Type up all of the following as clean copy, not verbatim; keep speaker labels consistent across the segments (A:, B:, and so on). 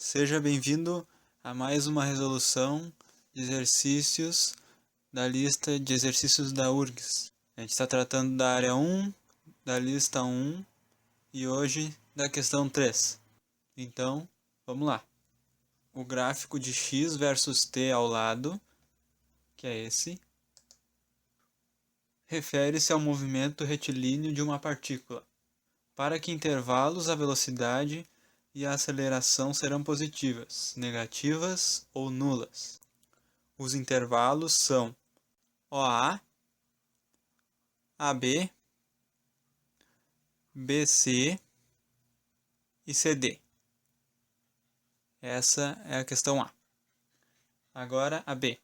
A: Seja bem-vindo a mais uma resolução de exercícios da lista de exercícios da URGS. A gente está tratando da área 1, da lista 1 e hoje da questão 3. Então, vamos lá. O gráfico de x versus t ao lado, que é esse, refere-se ao movimento retilíneo de uma partícula. Para que intervalos a velocidade e a aceleração serão positivas, negativas ou nulas. Os intervalos são OA, AB, BC e CD. Essa é a questão A. Agora a B.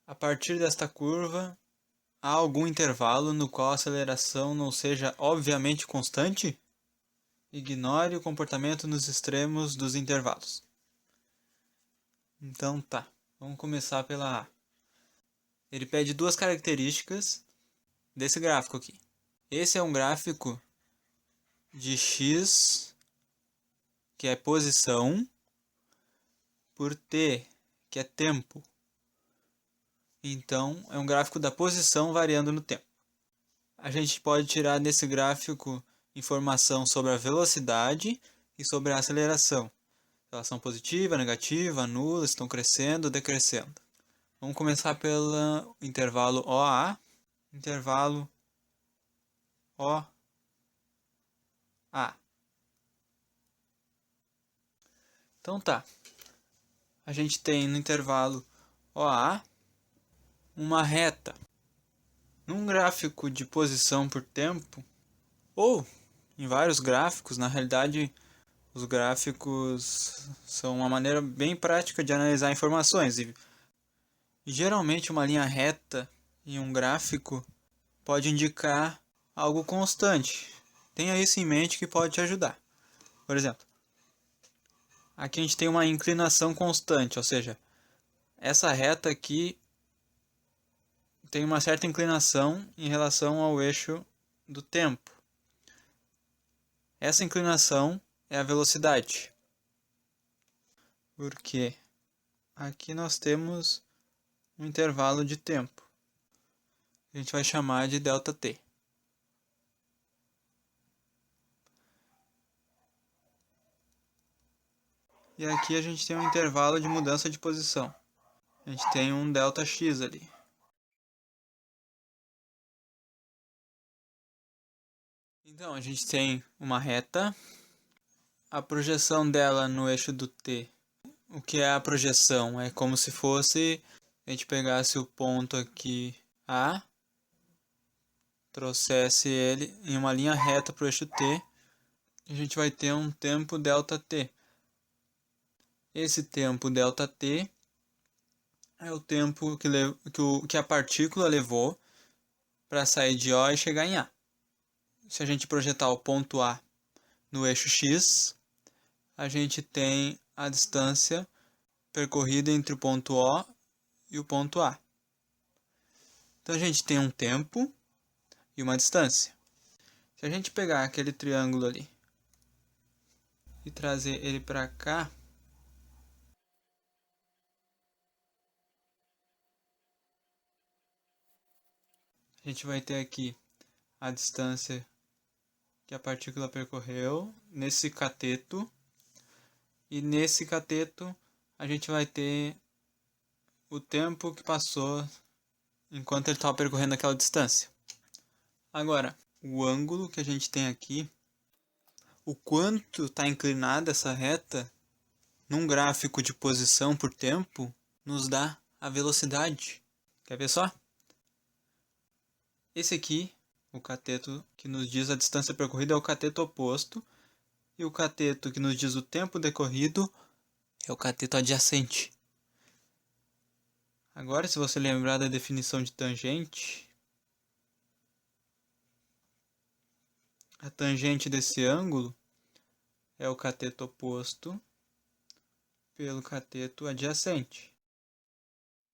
A: A partir desta curva, há algum intervalo no qual a aceleração não seja obviamente constante? Ignore o comportamento nos extremos dos intervalos. Então tá, vamos começar pela A. Ele pede duas características desse gráfico aqui. Esse é um gráfico de x, que é posição, por t, que é tempo. Então, é um gráfico da posição variando no tempo. A gente pode tirar desse gráfico informação sobre a velocidade e sobre a aceleração. Elas são positiva, negativa, nula, estão crescendo ou decrescendo. Vamos começar pelo intervalo OA, intervalo OA. Então tá, a gente tem no intervalo OA uma reta. Num gráfico de posição por tempo, ou em vários gráficos, na realidade os gráficos são uma maneira bem prática de analisar informações. E geralmente uma linha reta em um gráfico pode indicar algo constante. Tenha isso em mente que pode te ajudar. Por exemplo, aqui a gente tem uma inclinação constante, ou seja, essa reta aqui tem uma certa inclinação em relação ao eixo do tempo. Essa inclinação é a velocidade. Porque aqui nós temos um intervalo de tempo. A gente vai chamar de ΔT. E aqui a gente tem um intervalo de mudança de posição. A gente tem um ΔX ali. Então, a gente tem uma reta, a projeção dela no eixo do T. O que é a projeção? É como se fosse, a gente pegasse o ponto aqui A, trouxesse ele em uma linha reta para o eixo T, e a gente vai ter um tempo ΔT. Esse tempo ΔT é o tempo que a partícula levou para sair de O e chegar em A. Se a gente projetar o ponto A no eixo X, a gente tem a distância percorrida entre o ponto O e o ponto A. Então a gente tem um tempo e uma distância. Se a gente pegar aquele triângulo ali e trazer ele para cá, a gente vai ter aqui a distância que a partícula percorreu nesse cateto, e nesse cateto a gente vai ter o tempo que passou enquanto ele estava percorrendo aquela distância. Agora, o ângulo que a gente tem aqui, o quanto está inclinada essa reta, num gráfico de posição por tempo, nos dá a velocidade. Quer ver só? Esse aqui, o cateto que nos diz a distância percorrida, é o cateto oposto, e o cateto que nos diz o tempo decorrido é o cateto adjacente. Agora, se você lembrar da definição de tangente, a tangente desse ângulo é o cateto oposto pelo cateto adjacente.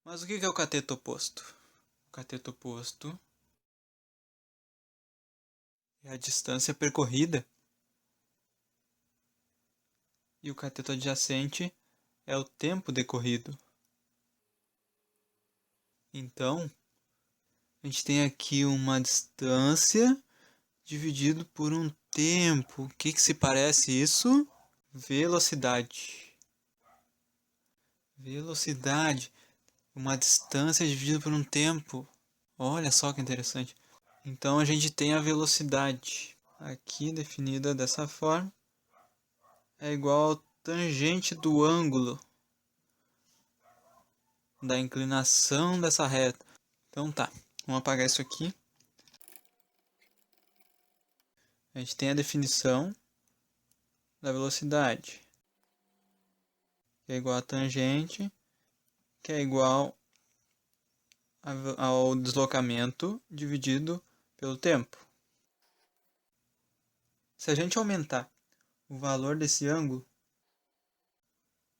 A: Mas o que é o cateto oposto? O cateto oposto é a distância percorrida. e o cateto adjacente é o tempo decorrido. Então, a gente tem aqui uma distância dividido por um tempo. O que se parece isso? Velocidade. Velocidade. Uma distância dividida por um tempo. Olha só que interessante. Então a gente tem a velocidade aqui definida dessa forma. É igual ao tangente do ângulo da inclinação dessa reta. Então tá, vamos apagar isso aqui. A gente tem a definição da velocidade, que é igual a tangente, que é igual ao deslocamento dividido pelo tempo. Se a gente aumentar o valor desse ângulo,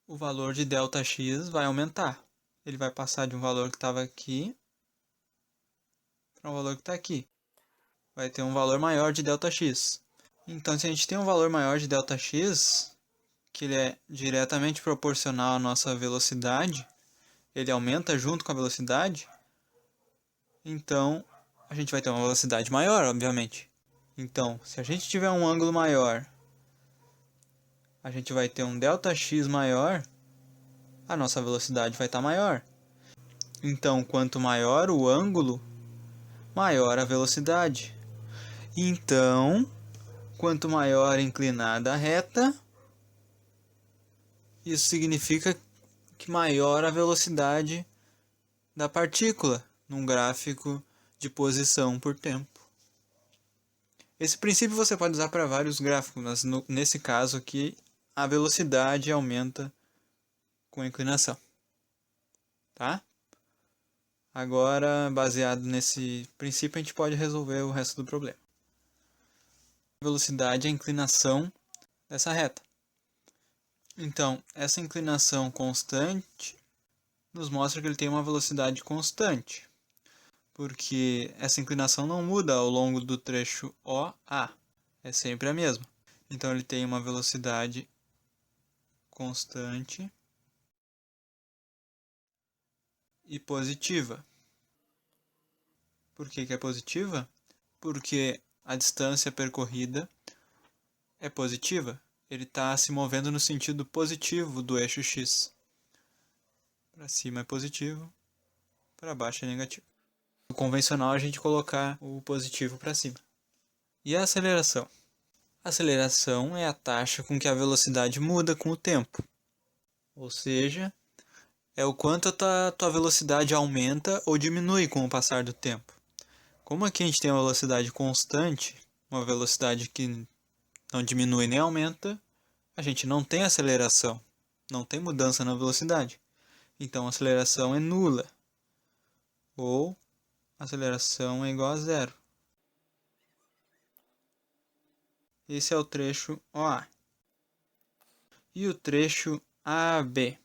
A: o valor de ΔX vai aumentar. Ele vai passar de um valor que estava aqui para um valor que está aqui. Vai ter um valor maior de ΔX. Então, se a gente tem um valor maior de ΔX, que ele é diretamente proporcional à nossa velocidade, ele aumenta junto com a velocidade, então a gente vai ter uma velocidade maior, obviamente. Então, se a gente tiver um ângulo maior, a gente vai ter um ΔX maior, a nossa velocidade vai estar maior. Então, quanto maior o ângulo, maior a velocidade. Então, quanto maior inclinada a reta, isso significa que maior a velocidade da partícula num gráfico de posição por tempo. Esse princípio você pode usar para vários gráficos, mas nesse caso aqui a velocidade aumenta com a inclinação. Tá? Agora, baseado nesse princípio, a gente pode resolver o resto do problema. A velocidade é a inclinação dessa reta. Então, essa inclinação constante nos mostra que ele tem uma velocidade constante, porque essa inclinação não muda ao longo do trecho OA, é sempre a mesma. Então, ele tem uma velocidade constante e positiva. Por que é positiva? Porque a distância percorrida é positiva. Ele está se movendo no sentido positivo do eixo X. Para cima é positivo, para baixo é negativo. O convencional é a gente colocar o positivo para cima. E a aceleração? A aceleração é a taxa com que a velocidade muda com o tempo. Ou seja, é o quanto a tua velocidade aumenta ou diminui com o passar do tempo. Como aqui a gente tem uma velocidade constante, uma velocidade que não diminui nem aumenta, a gente não tem aceleração, não tem mudança na velocidade. Então a aceleração é nula, ou aceleração é igual a zero. Esse é o trecho OA. E o trecho AB?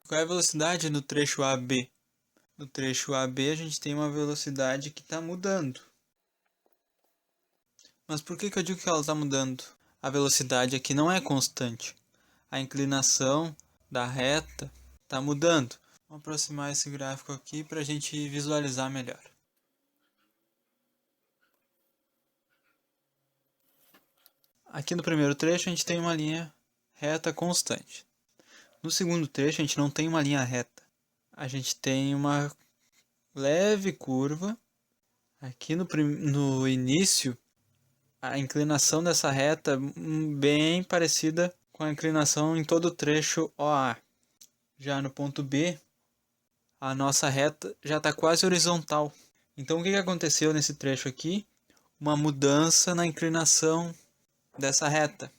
A: Qual é a velocidade no trecho AB? No trecho AB a gente tem uma velocidade que está mudando. Mas por que eu digo que ela está mudando? A velocidade aqui não é constante. A inclinação da reta está mudando. Vamos aproximar esse gráfico aqui para a gente visualizar melhor. Aqui no primeiro trecho a gente tem uma linha reta constante. No segundo trecho a gente não tem uma linha reta. A gente tem uma leve curva. Aqui no início, a inclinação dessa reta bem parecida com a inclinação em todo o trecho OA. Já no ponto B, a nossa reta já está quase horizontal. Então o que aconteceu nesse trecho aqui? Uma mudança na inclinação dessa reta.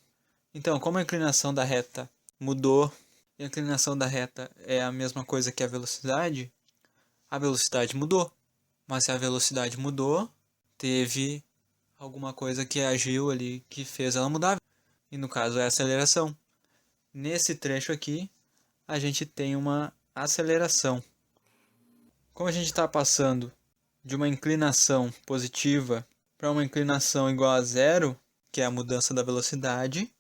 A: Então, como a inclinação da reta mudou, e a inclinação da reta é a mesma coisa que a velocidade mudou. Mas se a velocidade mudou, teve alguma coisa que agiu ali que fez ela mudar. E no caso é a aceleração. Nesse trecho aqui, a gente tem uma aceleração. Como a gente está passando de uma inclinação positiva para uma inclinação igual a zero, que é a mudança da velocidade,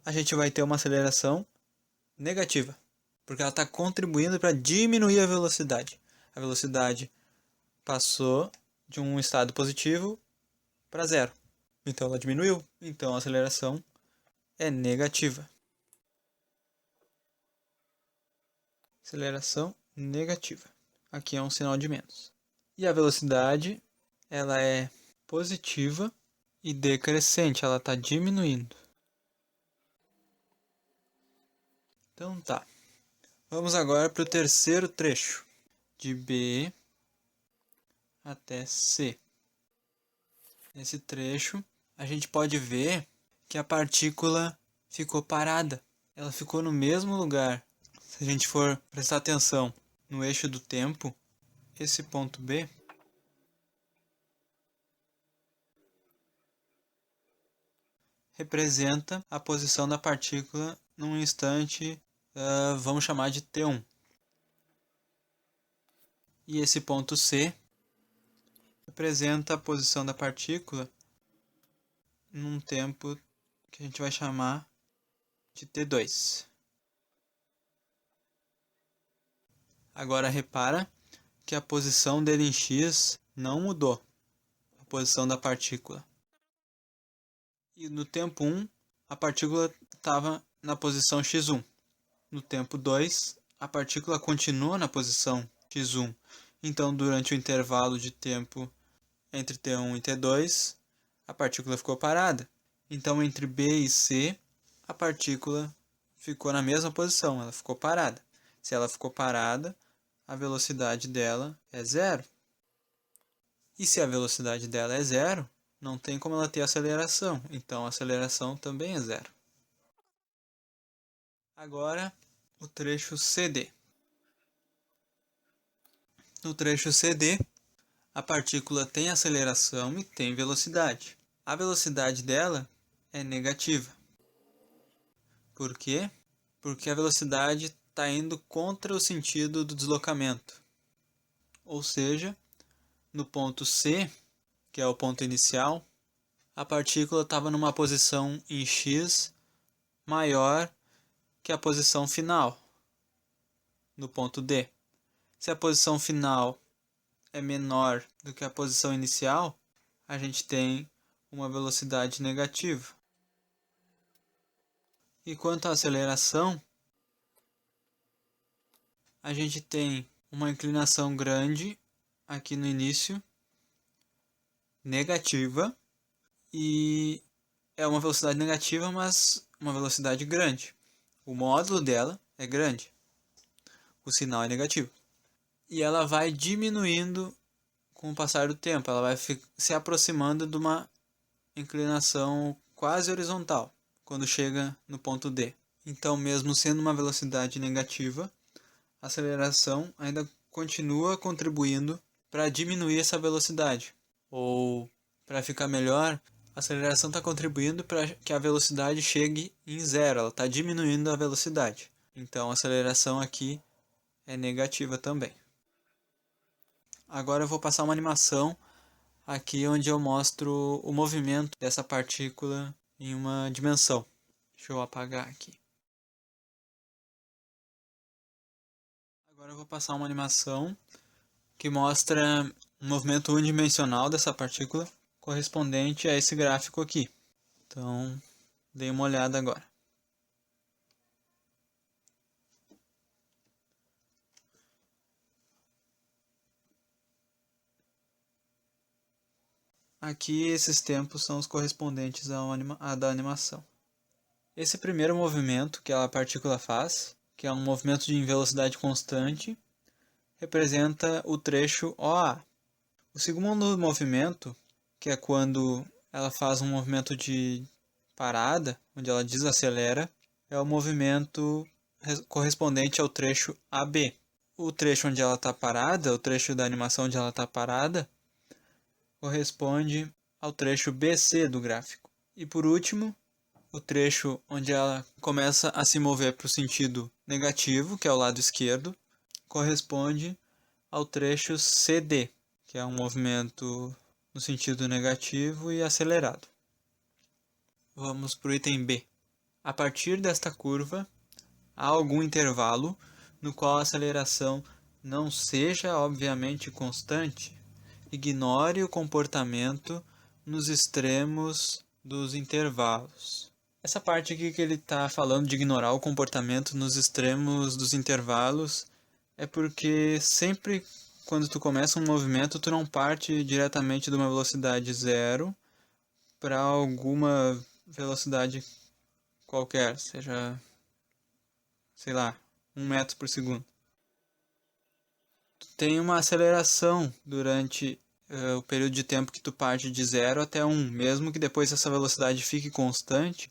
A: a gente vai ter uma aceleração negativa, porque ela está contribuindo para diminuir a velocidade. A velocidade passou de um estado positivo para zero. Então ela diminuiu. Então a aceleração é negativa. Aceleração negativa. Aqui é um sinal de menos. E a velocidade, ela é positiva e decrescente, ela está diminuindo. Então tá. Vamos agora para o terceiro trecho, de B até C. Nesse trecho, a gente pode ver que a partícula ficou parada. Ela ficou no mesmo lugar. Se a gente for prestar atenção no eixo do tempo, esse ponto B representa a posição da partícula num instante, vamos chamar de T1. E esse ponto C representa a posição da partícula num tempo que a gente vai chamar de T2. Agora repara que a posição dele em X não mudou, a posição da partícula. E no tempo 1, a partícula estava na posição x1. No tempo 2, a partícula continua na posição x1. Então, durante o intervalo de tempo entre T1 e T2, a partícula ficou parada. Então, entre B e C, a partícula ficou na mesma posição, ela ficou parada. Se ela ficou parada, a velocidade dela é zero. E se a velocidade dela é zero, não tem como ela ter aceleração, então a aceleração também é zero. Agora, o trecho CD. No trecho CD, a partícula tem aceleração e tem velocidade. A velocidade dela é negativa. Por quê? Porque a velocidade está indo contra o sentido do deslocamento. Ou seja, no ponto C, que é o ponto inicial, a partícula estava numa posição em x maior que a posição final, no ponto D. Se a posição final é menor do que a posição inicial, a gente tem uma velocidade negativa. E quanto à aceleração, a gente tem uma inclinação grande aqui no início, negativa, e é uma velocidade negativa, mas uma velocidade grande. O módulo dela é grande, o sinal é negativo. E ela vai diminuindo com o passar do tempo, ela vai se aproximando de uma inclinação quase horizontal, quando chega no ponto D. Então, mesmo sendo uma velocidade negativa, a aceleração ainda continua contribuindo para diminuir essa velocidade. Ou, para ficar melhor, a aceleração está contribuindo para que a velocidade chegue em zero, ela está diminuindo a velocidade. Então, a aceleração aqui é negativa também. Agora eu vou passar uma animação aqui onde eu mostro o movimento dessa partícula em uma dimensão. Deixa eu apagar aqui. Agora eu vou passar uma animação que mostra um movimento unidimensional dessa partícula correspondente a esse gráfico aqui. Então, dê uma olhada agora. Aqui esses tempos são os correspondentes à da animação. Esse primeiro movimento que a partícula faz, que é um movimento de velocidade constante, representa o trecho OA. O segundo movimento, que é quando ela faz um movimento de parada, onde ela desacelera, é o movimento correspondente ao trecho AB. O trecho onde ela está parada, o trecho da animação onde ela está parada, corresponde ao trecho BC do gráfico. E por último, o trecho onde ela começa a se mover para o sentido negativo, que é o lado esquerdo, corresponde ao trecho CD, que é um movimento no sentido negativo e acelerado. Vamos para o item B. A partir desta curva, há algum intervalo no qual a aceleração não seja obviamente constante. Ignore o comportamento nos extremos dos intervalos. Essa parte aqui que ele está falando de ignorar o comportamento nos extremos dos intervalos é porque sempre quando tu começa um movimento, tu não parte diretamente de uma velocidade zero para alguma velocidade qualquer, seja, sei lá, 1 metro por segundo. Tu tem uma aceleração durante o período de tempo que tu parte de 0 até 1, mesmo que depois essa velocidade fique constante.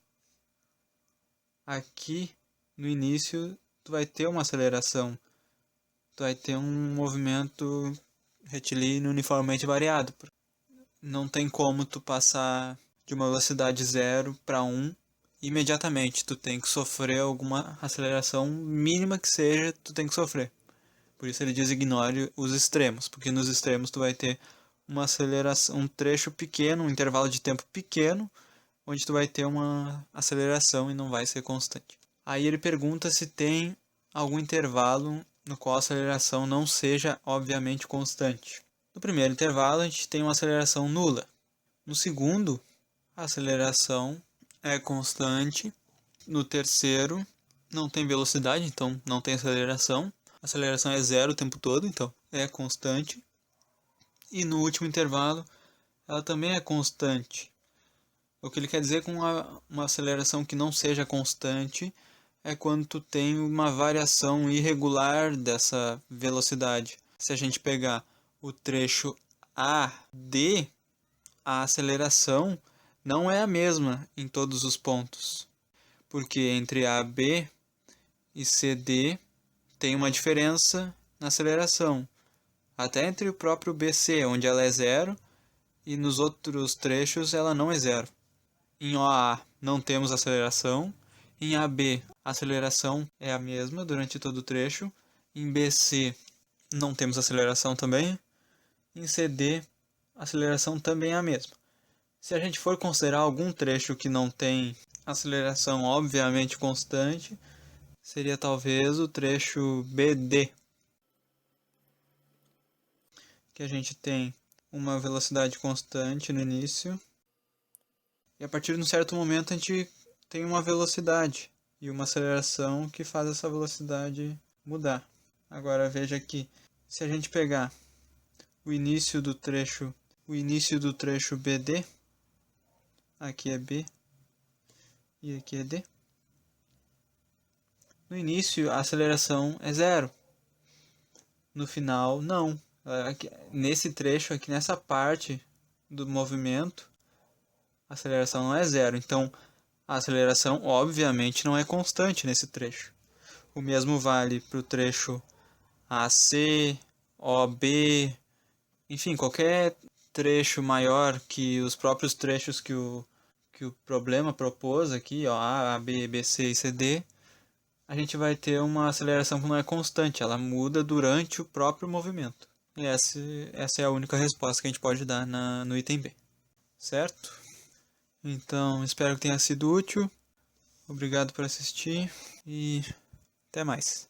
A: Aqui no início tu vai ter uma aceleração, tu vai ter um movimento retilíneo uniformemente variado. Não tem como tu passar de uma velocidade 0 para 1 imediatamente. Tu tem que sofrer alguma aceleração mínima que seja, tu tem que sofrer. Por isso ele diz ignore os extremos, porque nos extremos tu vai ter uma aceleração, um trecho pequeno, um intervalo de tempo pequeno, onde tu vai ter uma aceleração e não vai ser constante. Aí ele pergunta se tem algum intervalo no qual a aceleração não seja obviamente constante. No primeiro intervalo a gente tem uma aceleração nula. No segundo, a aceleração é constante. No terceiro, não tem velocidade, então não tem aceleração. A aceleração é zero o tempo todo, então é constante. E no último intervalo, ela também é constante. O que ele quer dizer com uma aceleração que não seja constante é quando tu tem uma variação irregular dessa velocidade. Se a gente pegar o trecho AD, a aceleração não é a mesma em todos os pontos, porque entre AB e CD tem uma diferença na aceleração, até entre o próprio BC, onde ela é zero, e nos outros trechos ela não é zero. Em OA não temos aceleração, em AB a aceleração é a mesma durante todo o trecho, em BC não temos aceleração também, em CD a aceleração também é a mesma. Se a gente for considerar algum trecho que não tem aceleração obviamente constante, seria talvez o trecho BD, que a gente tem uma velocidade constante no início, e a partir de um certo momento a gente tem uma velocidade e uma aceleração que faz essa velocidade mudar. Agora veja aqui, se a gente pegar o início do trecho BD, aqui é B e aqui é D. No início a aceleração é zero, no final não. Nesse trecho aqui, nessa parte do movimento, a aceleração não é zero, então a aceleração obviamente não é constante nesse trecho. O mesmo vale para o trecho AC, OB, enfim, qualquer trecho maior que os próprios trechos que o problema propôs aqui, ó, A, B, B, C e CD, a gente vai ter uma aceleração que não é constante, ela muda durante o próprio movimento. E essa é a única resposta que a gente pode dar no item B, certo? Então, espero que tenha sido útil. Obrigado por assistir e até mais.